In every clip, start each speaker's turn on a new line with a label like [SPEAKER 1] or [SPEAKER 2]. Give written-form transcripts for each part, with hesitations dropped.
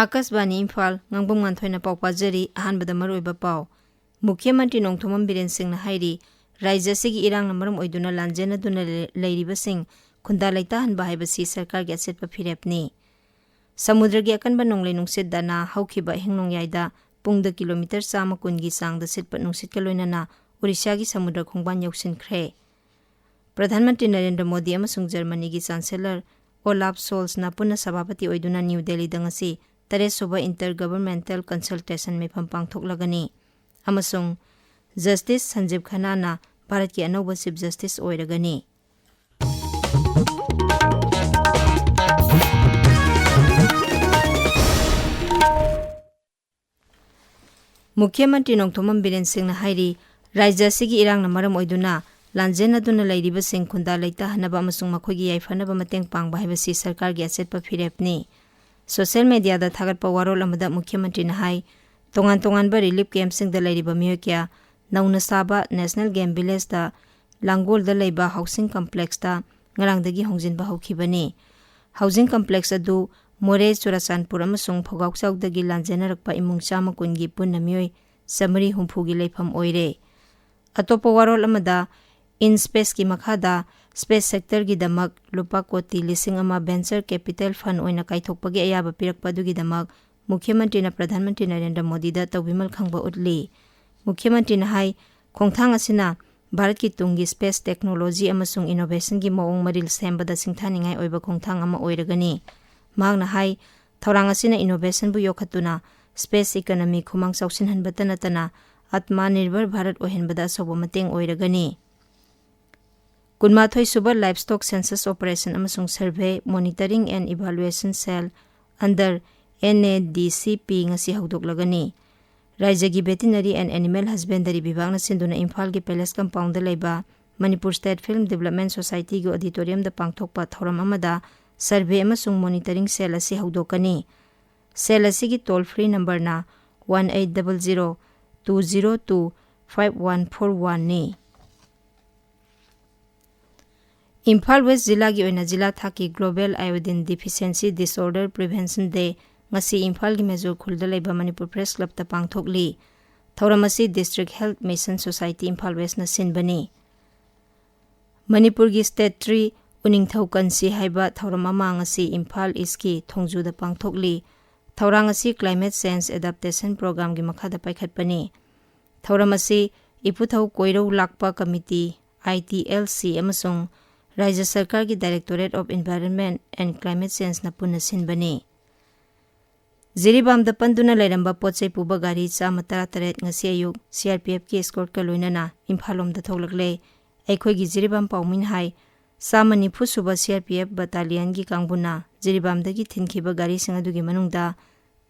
[SPEAKER 1] Akashvani Imphal Ngangbam Nganthoi पाव पाजरी अहानबदा मरुइबा पाव मुख्यमंत्री नोंथोमम villain Singh हाइरी राज्य से इरांग मरम ओइदुना लांजेन दुना लेरिबा सिंह खुंदा लैता हनबा हाइबसी सरकार गे सेटपा फिरेपनी समुद्र गे अकनबा नोंगलै नुंसित दाना हौखिबा हिंगनोंग याइदा पुंगदा किलोमीटर 100 की सांगदा सिटपा नुंसित का लोइनाना ओडिशा की समुद्र खोंगबान यौसिनख्रे प्रधानमंत्री नरेंद्र मोदी अमसुंग जर्मनी की चांसलर ओलाफ सोल्स ना पुनः सभापति ओइदुना न्यू दिल्ली दंगसी 3 इंटर गवर्नमेंटल कंसल्टेशन में पांगथोकलगनी अमसुंग जस्टिस संजीव खन्ना ना भारत की अनौबा चीफ जस्टिस ओइरगनी मुख्यमंत्री नोंथोमम बिरेन सिंह हाइरी राज्य से इरांग मरम ओइदुना लांजेन अदुना लैरिबा सिंह खुंदा लैता हनबा अमसुंग मखोगी याइफनबा मतेंग पांगबा हाइबसी सरकार गे सेटपा फिरेपनी सोशल मीडिया दा थागतपा वारोल अमदा मुख्यमंत्री ना हाइ तोंगान तोंगानबा रिलीफ कैंप सिंह दा लैरिबा मियो क्या नौना साबा नेशनल गेम विलेज दा लांगोल दा लैबा हाउसिंग कॉम्प्लेक्स दा ngaraangdagi hongjinba haukhibani housing complex अदु मोरे Churachandpur अमसुंग फोगाउचाउदगी लांजेनरकपा इमुंग Chama कुनगी पुन्ना मियोय summary हुंफुगी लेफम ओइरे अतोपा वारोल अमदा in space की मखादा स्पेस सेक्टर की दमक लुपा कोटी लिसिंग अमा वेंचर कैपिटल फंड ओइना काइथोकपगी अयाबा पिरकपदुगी दमक मुख्यमंत्री ना प्रधानमंत्री नरेंद्र मोदी दा तौबिमल खंगबा उतली मुख्यमंत्री ना हाई खोंगथांग असिना भारत की तुंगी स्पेस टेक्नोलॉजी अमसुंग इनोवेशन की मौंग मरिल सेंबदा सिंथानिंगाई ओइबा खोंगथांग अमा ओइरगनी मागना हाई थौरांग असिना इनोवेशन बु योखतुना स्पेस इकोनॉमी खुमांग चौसिनहनबता नतना आत्मनिर्भर भारत ओहेनबदा सबो मतेंग ओइरगनी कुनमाथोई सुबर लाइवस्टॉक सेंसस ऑपरेशन अमसुंग survey monitoring and evaluation cell under NADCP ngasi hawdoklagani राज्य की वेटनरी एंड एनिमल हस्बेंडरी विभाग सिंधुना इम्फाल के पैलेस कंपाउंड लेबा Manipur state film development society के ऑडिटोरियम द पांगथोकपा थौरम अमदा सर्वे अमसुंग मॉनिटरिंग सेल असी हवदोकनी सेल असी की टोल फ्री नंबर ना 1800-202-5141 ने इम्फाल वेस्ट जिला की ओइना जिला थाकी global iodine deficiency disorder prevention day ngasi Imphal gi Major khulda leiba Manipur Press Club ta pangthokli thauramasi District Health Mission Society Imphal West na sinbani Manipur gi State Tree uningthau kansi haiba thauramama ngasi Imphal East ki thongju da pangthokli thaurangasi Climate Change Adaptation Program gi makha da paikhatpani thauramasi iputhau koirau lakpa committee ITLC amasung Rajya Sarkar ki Directorate of Environment and Climate Change na punna sinbani Jiribam द पंदुना लेरंबा पोचे पुबा गाड़ी चामा 13 ngasi ayuk CRPF की escort का लोइनाना इम्फालोम द थोलकले अखोगी जिरीबाम पाउमिन हाई सामा निफु सुबा CRPF बटालियन की कांगबुना जिरीबाम दगी थिनखिबा गाड़ी सिंग अदुगी मनुंगदा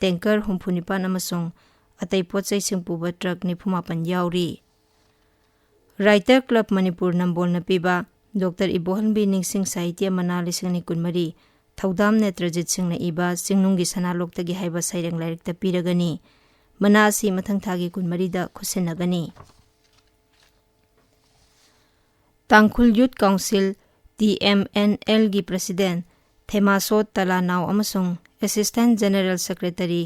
[SPEAKER 1] टैंकर हुमफुनिपान अमसुंग अतै पोचै सिंग पुबा ट्रक निफुमापन याउरी राइटर क्लब मणिपुर नंबोल नपीबा डॉक्टर इबोहनबी निंगसिंग साहित्य मना लिसिंगनि कुनमरी थौदाम नेत्रजित सिंह इबा सिंगनुंगी सनालोक्तगी हाइबा साइरेंग लाइरिकता पीरगनी मना असि मथंग थागी कुनमरीदा खुसिनगनी तांखुल यूथ काउंसिल TMNL की प्रेसिडेंट थेमासो तलानाव अमसुंग असिस्टेंट जनरल सेक्रेटरी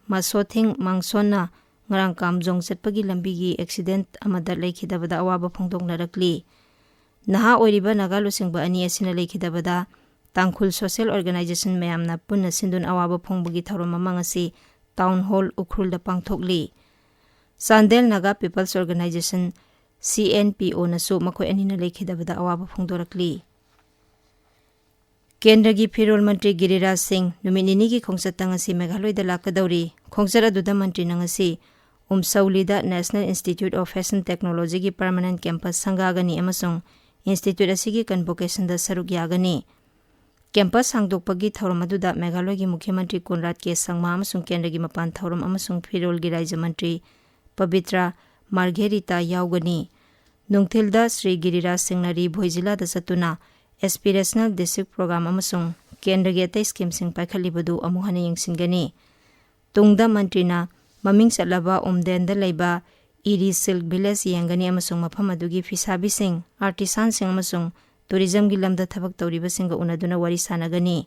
[SPEAKER 1] मासोथिंग मांगसोना ngarang kamjong chetpagi lambi gi accident amada lekhidabada awaba phongdoknarakli naha oiriba nagalu singba ani asina lekhidabada Tangkhul Social Organization mayamna punna sindun awaba phongbugi thorom mamangasi Town Hall Ukhrul da pangthokli Sandel Naga People's Organization CNPO nasu makhoi anina lekhidabada awaba phongdorakli Kendra gi Phirol Mantri Giriraj Singh numinini gi khongsatang asi Meghaloi da lakadauri khongsara duda mantri nangasi Umsauli da National Institute of Fashion Technology ki permanent campus sangagani amasung institute asigi convocation da saruk yagani Campus hangdokpagi thauram aduda Meghaloi gi Mukhyamantri Konrad K Sangma amasung Kendra gi mapan thauram amasung Phirol gi Rajya Mantri Pavitra Margherita yaugani Nungthilda Sri Giriraj Singh nari Bhoijila da satuna Aspirational District Program amasung Kendra gi atai scheme sing paikhalibadu amuhani yengsingani Tungda Mantrina Maming Satlaba Umden da leiba Iri Silk Village yengani amasung mafam adugi fisabi sing artisan sing amasung tourism gi lamda thabak tawriba singa unaduna wari sanagani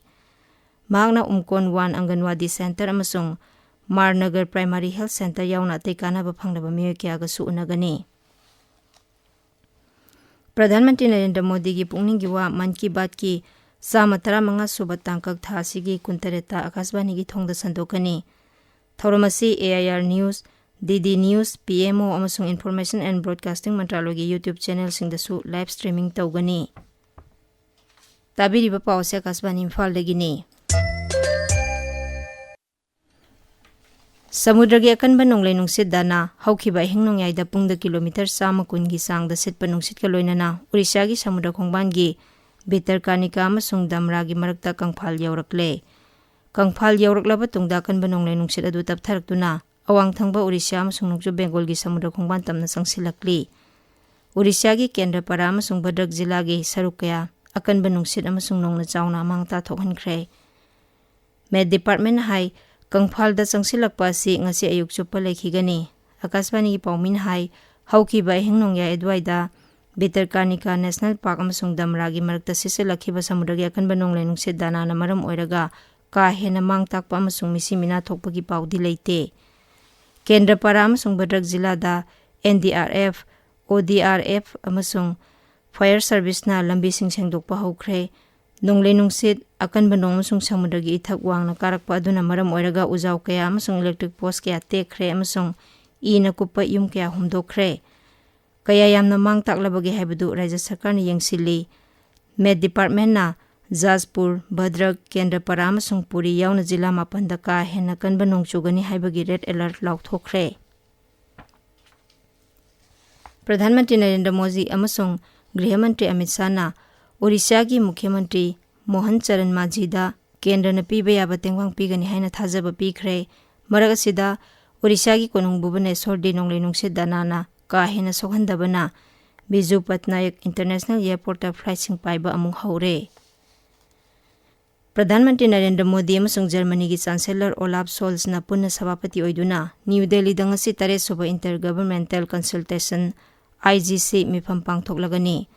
[SPEAKER 1] mahakna Umkon 1 Anganwadi Center amasung Marnagar Primary Health Center yauna atay kanaba phangnaba miyoy kyaga su unagani. Pradhan Mantri Narendra Modi gi pungningi wa Man Ki Baat ki Sama 15 suba tangkak tha asigi kuntareta Akashvani gi thongda sandokani. Thauramasi AIR News, DD News, PMO amasung Information and Broadcasting Mantraloy gi YouTube channel singdasu live streaming tawgani. Tabiriba pawse Akashvani Imphal dagini. Samudragi akanba nonglai nungsit dana haukiba hingnongyayda pungda kilometer 100 gi sangda sitpa nungsit ka loinana Odisha gi samudra khongban gi Bhitarkanika amasung Damra gi marakta Kangphal yaurakle. Kangphal yauraklaba tungda akanba nonglai nungsit adu taptharaktuna awang thangba Odisha amasung Nongjo Bengal gi samudra khongban tamna sangsilakli. Odisha gi Kendrapara amasung Bhadrak jila gi saruk kaya akanba nungsit amasung nongna chauna mangta thokhankhre. Med Department hai Kangphal da sangsilakpa si ngasi ayuk chupa lekhigani. Akashvani gi paumin hai haukiba hingnongyay adwaida Bhitarkanika National Park amasung Damra gi marakta sisilakhiba samudra gi akanba nonglai nungsit dana na maram oiraga ka hena mangtakpa amasung misimina thokpa gi paudi leite. Kendrapara amasung Bhadrak jila da NDRF, ODRF amasung Fire Service na lambi sengdokpa haukhre. Nonglai nungsit akanba nong amasung samudra gi ithak wangna karakpa aduna maram oiraga ujaw kaya amasung electric post kaya tekkhre amasung ina kuppa yum kaya humdokkhre. Kaya yamna mangtaklabagi haibadu Rajya Sarkarna yengsilli. Med Department na Jajpur, Bhadrak, Kendrapara amasung Puri yauna jila 8 da ka hena kanba nong chugani haibagi red alert laukthokkhre. Pradhan Mantri Narendra Modi amasung Griha Mantri Amit Shah na Odisha gi Mukhyamantri Mohan Charan Majhi da Kendra na piba yaba tengwang pigani haina thajaba pikre. Marak asida Odisha gi Konung Bhubaneswar de nonglai nungsit danana ka hena sokhandabana Biju Patnaik International Airport ta flight sing paiba amung haure. Pradhan Mantri Narendra Modi amasung Germany gi Chancellor Olaf Scholz na punna sabapati oiduna New Delhi da ngasi 3 suba Intergovernmental Consultation IGC mifam pangthoklagani.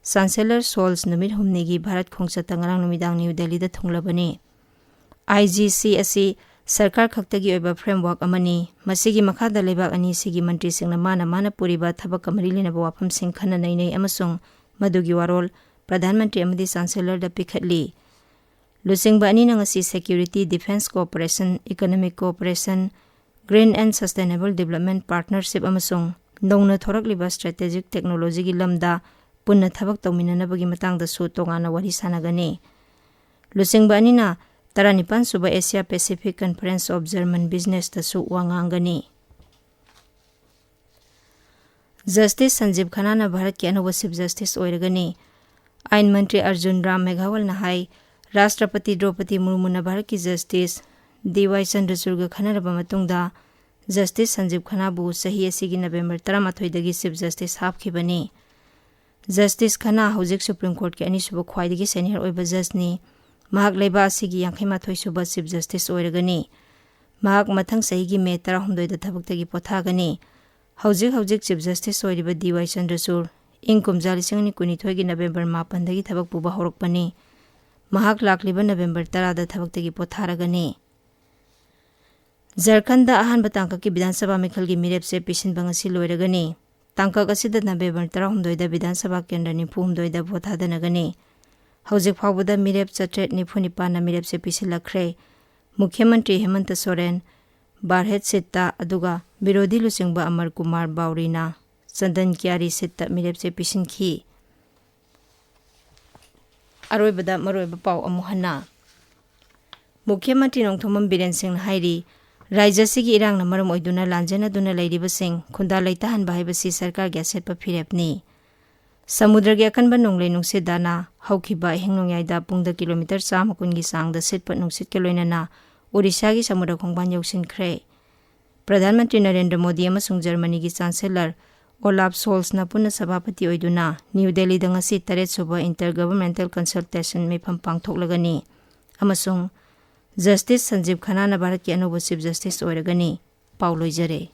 [SPEAKER 1] Chancellor Scholz numit humnigi Bharat khongchata ngarang numidang New Delhi da thunglabani. IGC asi sarkar khaktagi oiba framework amani masigi makhada lebak ani sigi mantri singna mana puriba thabak kamari linaba wafam sing khana nei amasung madugi warol Pradhan Mantri amadi Chancellor da pikhatli. Lusingba ani ngasi security defense cooperation, economic cooperation, green and sustainable development partnership amasung nongna thorakliba strategic technology gi lamda punna thabak tawminanabagi matangda su tongana wari sanagani. Lusingba anina 19 suba Asia Pacific Conference of German Business da su wangangani. Justice Sanjeev Khanna na Bharat ki anuba Chief Justice oiragani. Ain Mantri Arjun Ram Meghawal na hai Rashtrapati Draupadi Murmu na Bharat ki Justice DY Chandrachud ga khanaraba matungda Justice Sanjeev Khanna bu sahi asigi November 13 dagi Chief Justice hapkhibani. Justice Khanna hojik Supreme Court ki anisuba khwaidagi senior oiba judge ni. Mahak leiba asigi 58 suba Chief Justice oiragani. Mahak mathang sahi gi May 13 da thabaktagi pothagani. Hojik Chief Justice oiriba DY Chandrachud ing kumjali singni kunithoi gi November 8 dagi thabak puba horokpani. Mahak lakliba November 10 da thabaktagi potharagani. Jharkhand da ahan batangka ki Vidhan Sabha Mikhal gi mirep se pisin bangasi loiragani. Tangkak asida November 13 da Vidhan Sabha Kendra 92 da pothadanagani. Hojik phawbada mirep chatret 95 na mirep se pisilakre. Mukhyamantri Hemant Soren Barhet Sitta aduga Birodhi Lusingba Amar Kumar Baurina Chandan Kyari Sitta mirep se pisinki. Aroibada maroiba pau amuhana. Mukhyamantri Nongthomam Biren Singh hairi Rajya sigi irang na maram oiduna lanjana duna lairiba sing khunda leitahan bahibasi sarkar gi setpa phirepni. Samudra gi akanba nonglai nungsit dana haukiba hingnongyayda pungda kilometer 100 gi sangda sitpa nungsit ke loinana Odisha gi samudra khongban yausinkhre. Pradhan Mantri Narendra Modi amasung Germany gi Chancellor Olaf Scholz na punna sabapati oiduna New Delhi da ngasi 3 suba Intergovernmental Consultation mifam pangthoklagani. Amasung Justice Sanjeev Khanna na Bharat ki anuba Chief Justice oiragani. Paulo Jare.